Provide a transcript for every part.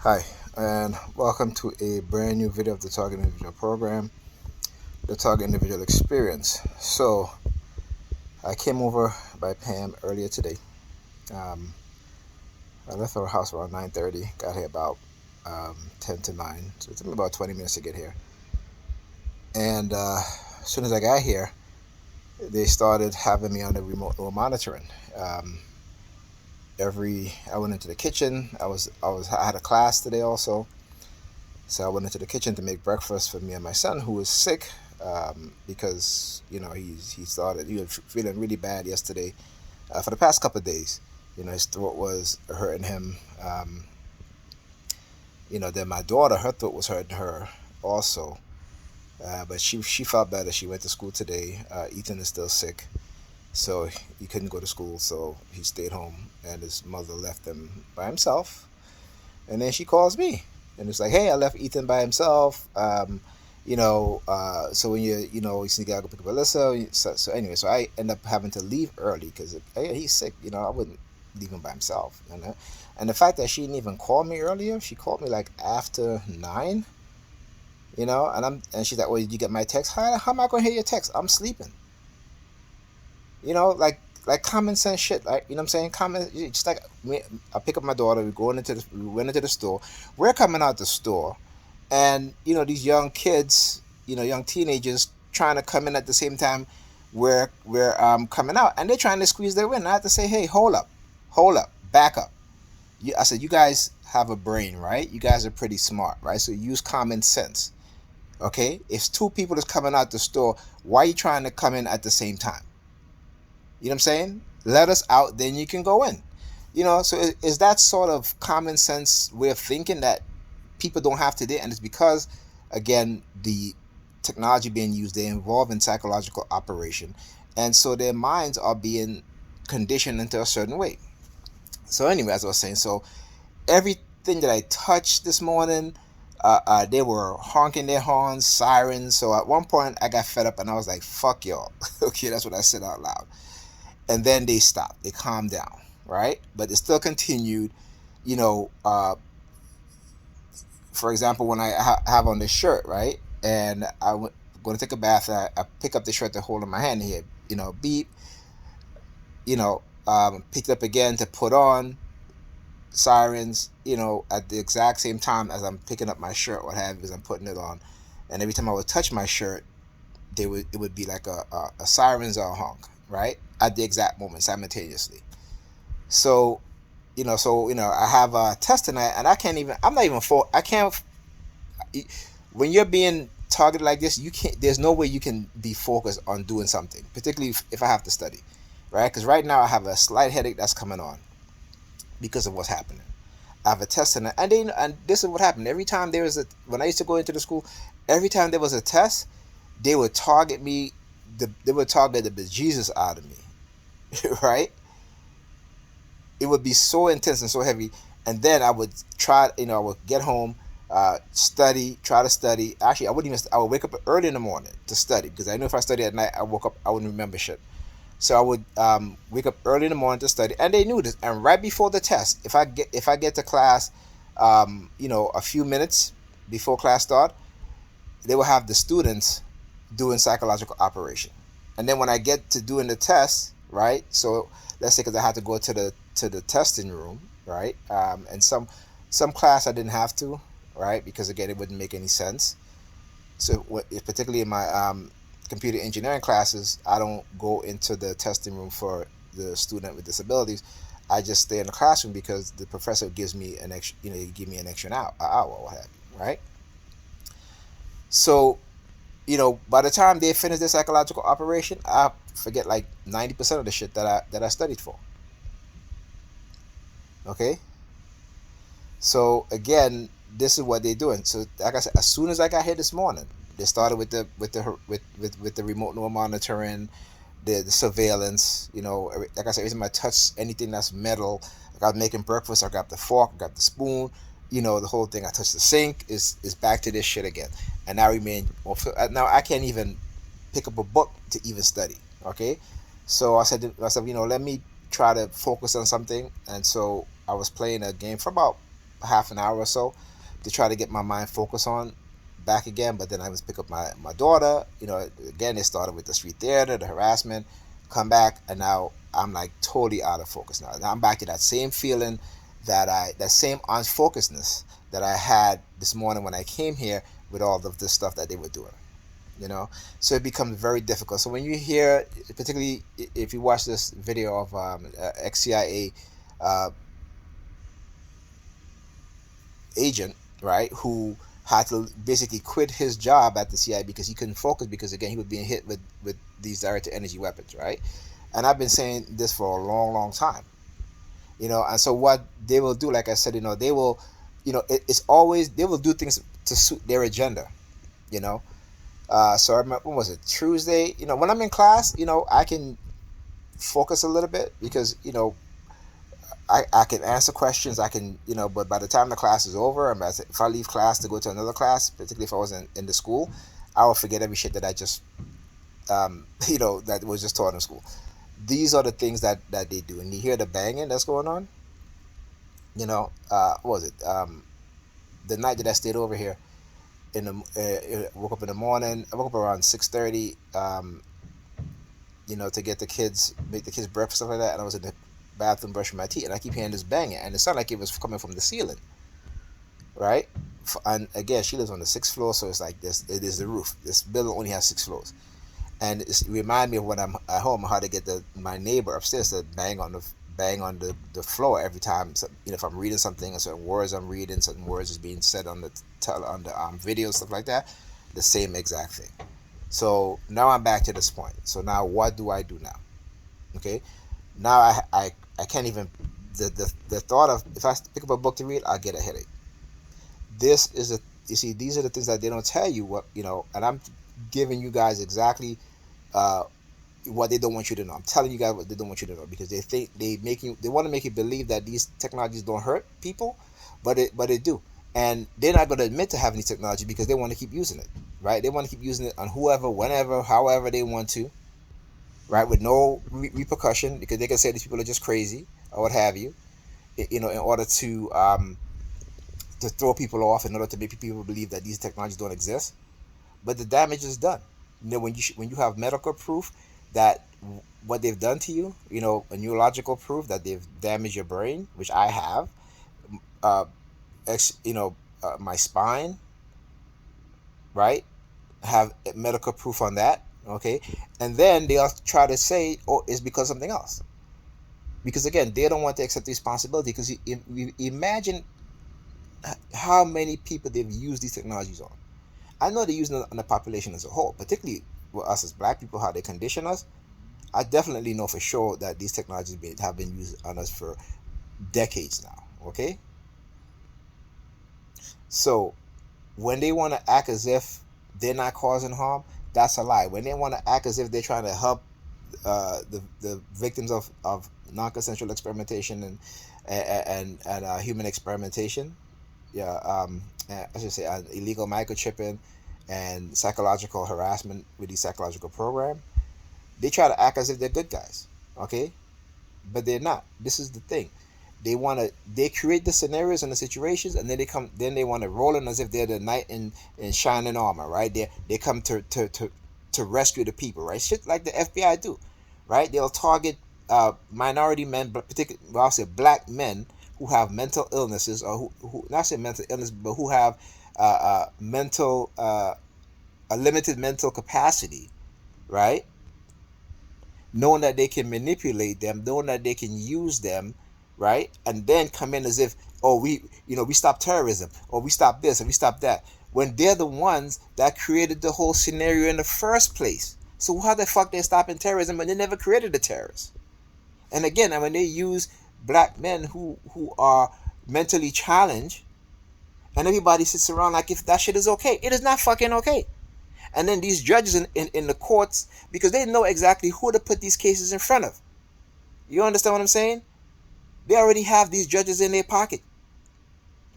Hi, and welcome to a brand new video of the Target Individual program, the Target Individual Experience. So, I came over by Pam earlier today. Um, I left our house around 9:30. Got here about 10 to 9. So it took me about 20 minutes to get here. And as soon as I got here, they started having me on the remote monitoring. I went into the kitchen. I had a class today also. So I went into the kitchen to make breakfast for me and my son, who was sick because he started he was feeling really bad yesterday for the past couple of days. His throat was hurting him. Then my daughter, her throat was hurting her also, but she felt better. She went to school today. Ethan is still sick, so he couldn't go to school, so he stayed home, and his mother left him by himself. And then she calls me, and it's like, "Hey, I left Ethan by himself. So when you see, gotta go pick up Alyssa." So anyway, so I end up having to leave early because he's sick. I wouldn't leave him by himself. And the fact that she didn't even call me earlier, she called me like after 9. And she's like, "Well, did you get my text? How am I gonna hear your text? I'm sleeping." Like common sense shit. Like, you know what I'm saying? Just like I pick up my daughter. We went into the store. We're coming out the store, and these young kids, young teenagers, trying to come in at the same time. We're coming out, and they're trying to squeeze their way in. I have to say, "Hey, hold up, back up." I said, "You guys have a brain, right? You guys are pretty smart, right? So use common sense, okay? If two people is coming out the store, why are you trying to come in at the same time? You know what I'm saying? Let us out, then you can go in." So is that sort of common sense way of thinking that people don't have today? And it's because, again, the technology being used, they involve in psychological operation. And so their minds are being conditioned into a certain way. So anyway, as I was saying, so everything that I touched this morning, they were honking their horns, sirens. So at one point, I got fed up and I was like, "Fuck y'all." Okay, that's what I said out loud. And then they stopped. They calmed down, right? But it still continued. You know, uh, for example, when I have on this shirt, right, and going to take a bath, I pick up the shirt to hold in my hand here. Beep. Picked it up again to put on, sirens. At the exact same time as I'm picking up my shirt, what have you, as I'm putting it on, and every time I would touch my shirt, it would be like a sirens or a honk, right, at the exact moment simultaneously. So I have a test tonight, and I'm not even for I can't. When you're being targeted like this, you can't. There's no way you can be focused on doing something, particularly if I have to study, right? Because right now I have a slight headache that's coming on because of what's happening. I have a test tonight, and this is what happened. Every time there was when I used to go into the school, every time there was a test, they would target me. They would target the bejesus out of me, right? It would be so intense and so heavy. And then I would I would get home, try to study. Actually, I would wake up early in the morning to study because I knew if I studied at night, I wouldn't remember shit. So I would wake up early in the morning to study, and they knew this. And right before the test, if I get to class, a few minutes before class start, they will have the students doing psychological operation. And then when I get to doing the test, right? So let's say because I had to go to the testing room, right? And some class I didn't have to, right? Because again, it wouldn't make any sense. So particularly in my computer engineering classes, I don't go into the testing room for the student with disabilities. I just stay in the classroom because the professor gives me an extra, he give me an extra hour, what have you, right? So by the time they finish their psychological operation, I forget like 90% of the shit that I studied for. Okay, so again, this is what they're doing. So like I said, as soon as I got here this morning, they started with the remote monitoring, the surveillance. Like I said, every time I touch anything that's metal, like I was making breakfast, I grabbed the fork, I grabbed the spoon. The whole thing. I touched the sink. Is back to this shit again, and I remain. Now I can't even pick up a book to even study. Okay, so I said to myself, let me try to focus on something, and so I was playing a game for about half an hour or so to try to get my mind focused on back again. But then I was pick up my daughter. Again, it started with the street theater, the harassment, come back, and now I'm like totally out of focus now I'm back to that same feeling, that same unfocusedness that I had this morning when I came here with all of this stuff that they were doing. So it becomes very difficult. So when you hear, particularly if you watch this video of ex-CIA uh, agent, right, who had to basically quit his job at the CIA because he couldn't focus, because again he was being hit with these direct energy weapons, right? And I've been saying this for a long time. And so what they will do, like I said, they will, it's always, they will do things to suit their agenda. you know so I remember, when was it, Tuesday, when I'm in class, I can focus a little bit, because I can answer questions. I can, but by the time the class is over, if I leave class to go to another class, particularly if I was in the school, I will forget every shit that I just that was just taught in school. These are the things that they do, and you hear the banging that's going on. What was it, the night that I stayed over here, woke up in the morning. I woke up around 6:30, to get the kids, make the kids breakfast, stuff like that, and I was in the bathroom brushing my teeth, and I keep hearing this banging, and it sounded like it was coming from the ceiling, right? And again, she lives on the sixth floor, so it's like this. It is the roof. This building only has 6 floors, and it remind me of when I'm at home, how to get my neighbor upstairs to bang on the floor every time. So, if I'm reading something, a certain words I'm reading, certain words is being said on the video, stuff like that. The same exact thing. So now I'm back to this point. So now what do I do now? Okay, now I can't even, the thought of, if I pick up a book to read, I'll get a headache. This is you see, these are the things that they don't tell you, and I'm giving you guys exactly what they don't want you to know. I'm telling you guys what they don't want you to know, because they think they want to make you believe that these technologies don't hurt people, but they do, and they're not going to admit to having these technology because they want to keep using it, right? They want to keep using it on whoever, whenever, however they want to, right? With no repercussion, because they can say these people are just crazy or what have you, in order to throw people off, in order to make people believe that these technologies don't exist. But the damage is done. When you have medical proof that what they've done to you, a neurological proof that they've damaged your brain, which I have, uh, my spine, right? Have medical proof on that, okay? And then they'll try to say, oh, it's because of something else. Because again, they don't want to accept the responsibility. Because imagine how many people they've used these technologies on. I know they're using it on the population as a whole, particularly with us as black people, how they condition us. I definitely know for sure that these technologies have been used on us for decades now, okay? So when they want to act as if they're not causing harm, that's a lie. When they want to act as if they're trying to help the victims of non-consensual experimentation and human experimentation, yeah, I should say illegal microchipping and psychological harassment with the psychological program, they try to act as if they're good guys, okay? But they're not. This is the thing. They create the scenarios and the situations, and then they want to roll in as if they're the knight in shining armor, right? They come to rescue the people, right? Shit like the FBI do, right? They'll target minority men, but particularly, well, I'll say black men who have mental illnesses, or who not say mental illness, but who have mental a limited mental capacity, right? Knowing that they can manipulate them, knowing that they can use them, right? And then come in as if, oh, we stop terrorism, or we stop this, and we stop that, when they're the ones that created the whole scenario in the first place. So how the fuck they stopping terrorism when they never created the terrorists? And again, and when they use black men who are mentally challenged, and everybody sits around like if that shit is okay. It is not fucking okay. And then these judges in the courts, because they know exactly who to put these cases in front of. You understand what I'm saying? They already have these judges in their pocket.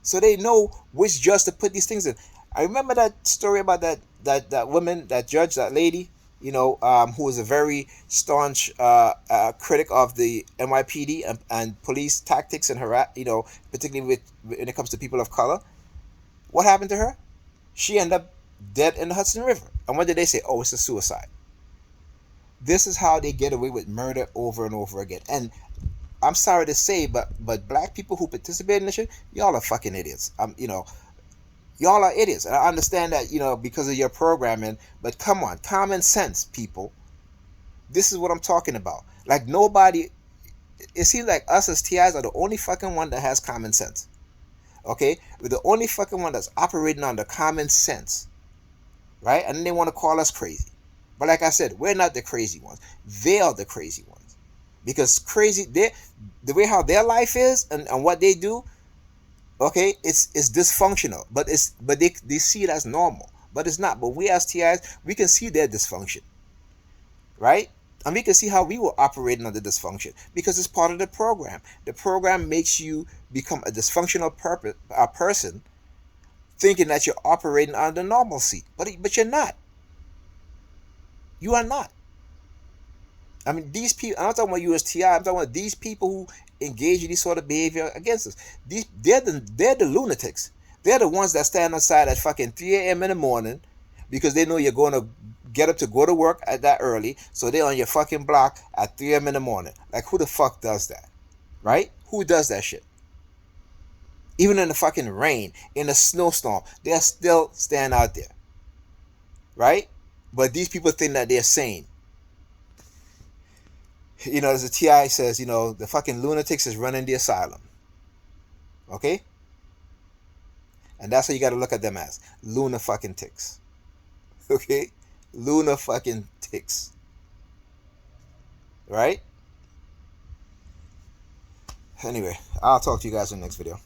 So they know which judge to put these things in. I remember that story about that woman, that judge, that lady, who is a very staunch critic of the NYPD and police tactics and particularly when it comes to people of color. What happened to her? She ended up dead in the Hudson River. And what did they say? Oh, it's a suicide. This is how they get away with murder over and over again. And I'm sorry to say, but black people who participate in this shit, y'all are fucking idiots. Y'all are idiots. And I understand that, because of your programming, but come on, common sense, people. This is what I'm talking about. Like, nobody, it seems like us as TIs are the only fucking one that has common sense. Okay? We're the only fucking one that's operating under common sense. Right? And then they want to call us crazy. But like I said, we're not the crazy ones. They are the crazy ones. Because the way how their life is and what they do, okay, it's dysfunctional. But they see it as normal. But it's not. But we as TIs, we can see their dysfunction. Right? And we can see how we were operating under dysfunction. Because it's part of the program. The program makes you become a dysfunctional person, thinking that you're operating under normalcy. But you're not. You are not. I mean, these people, I'm not talking about you as TI, I'm talking about these people who engage in this sort of behavior against us. They're the lunatics. They're the ones that stand outside at fucking 3 a.m. in the morning because they know you're going to get up to go to work at that early, so they're on your fucking block at 3 a.m. in the morning. Like, who the fuck does that? Right? Who does that shit? Even in the fucking rain, in a snowstorm, they're still standing out there. Right? But these people think that they're sane. As the TI says, the fucking lunatics is running the asylum. Okay? And that's how you gotta look at them as. Luna fucking ticks. Okay? Luna fucking ticks. Right? Anyway, I'll talk to you guys in the next video.